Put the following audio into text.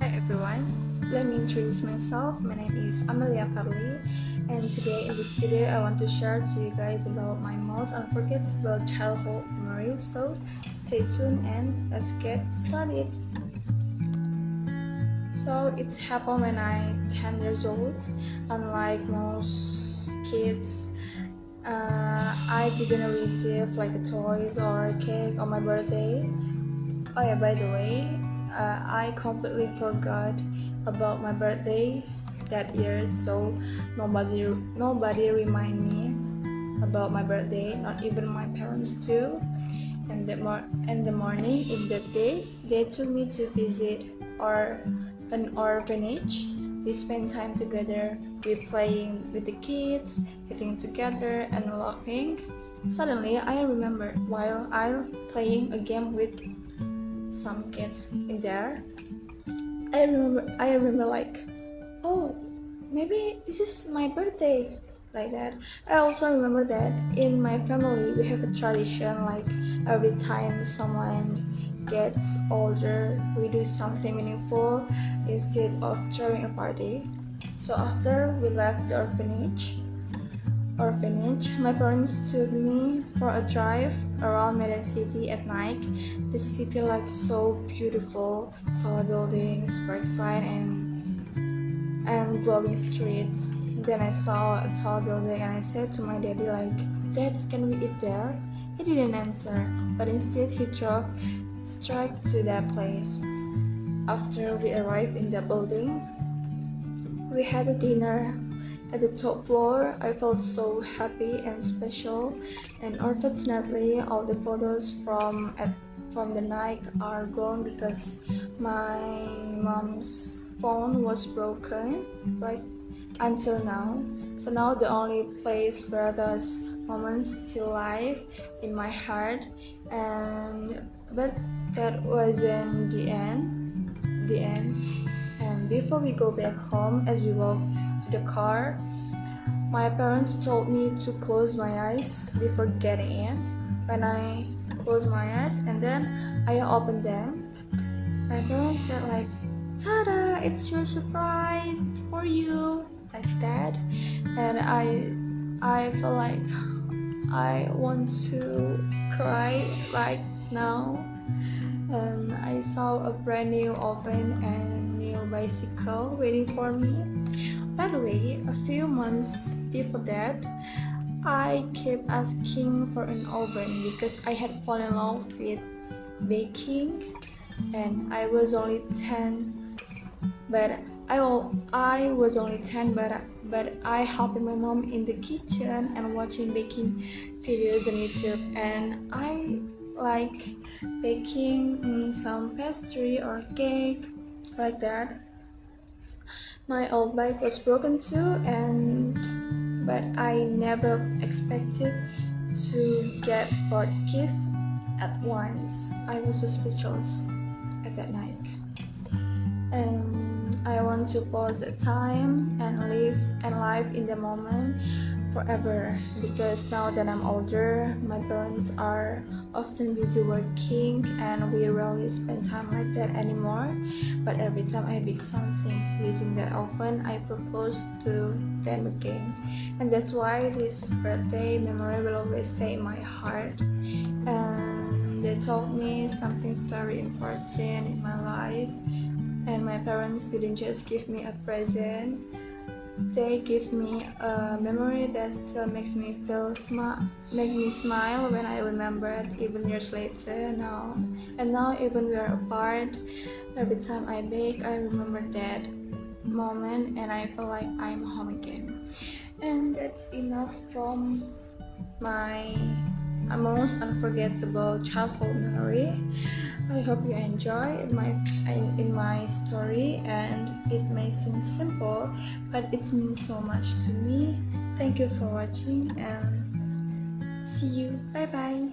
Hi everyone, let me introduce myself. My name is Amelia Kharlie, and today in this video I want to share to you guys about my most unforgettable childhood memories. So stay tuned and let's get started. So it happened when I 10 years old. Unlike most kids, I didn't receive like a toys or a cake on my birthday. Oh yeah, by the way, I completely forgot about my birthday that year, so nobody remind me about my birthday, not even my parents too. And in the morning in that day, they took me to visit an orphanage. We spent time together, we playing with the kids, eating together and laughing. Suddenly, I remember while I playing a game with some kids in there. I remember like, oh, maybe this is my birthday, like that. I also remember that in my family we have a tradition like every time someone gets older, we do something meaningful instead of throwing a party. So after we left the orphanage, my parents took me for a drive around Medan City at night. The city looks so beautiful, tall buildings, bright sign, and glowing streets. Then I saw a tall building and I said to my daddy like, "Dad, can we eat there?" He didn't answer, but instead he drove straight to that place. After we arrived in the building, we had a dinner at the top floor. I felt so happy and special, and unfortunately, all the photos from the night are gone because my mom's phone was broken right until now. So now the only place where those moments still live in my heart, and but that wasn't the end. And before we go back home, as we walked to the car, my parents told me to close my eyes before getting in. When I closed my eyes and then I opened them, my parents said like, "Tada! It's your surprise. It's for you," like that. And I feel like I want to cry right now. And I saw a brand new oven and new bicycle waiting for me. By the way, a few months before that, I kept asking for an oven because I had fallen in love with baking, and I was only 10. But I was only 10, but I helped my mom in the kitchen and watching baking videos on YouTube, and I like baking some pastry or cake like that. My old bike was broken too, and but I never expected to get both gifts at once. I was so speechless at that night, and I want to pause the time and live in the moment forever, because now that I'm older, my parents are often busy working and we rarely spend time like that anymore. But every time I bake something using that oven, I feel close to them again, and that's why this birthday memory will always stay in my heart. And they taught me something very important in my life, and my parents didn't just give me a present, they give me a memory that still makes me make me smile when I remember it even years later now. And now even we are apart, every time I bake I remember that moment and I feel like I'm home again. And that's enough from my most unforgettable childhood memory. I hope you enjoy in my story, and it may seem simple, but it means so much to me. Thank you for watching and see you. Bye bye.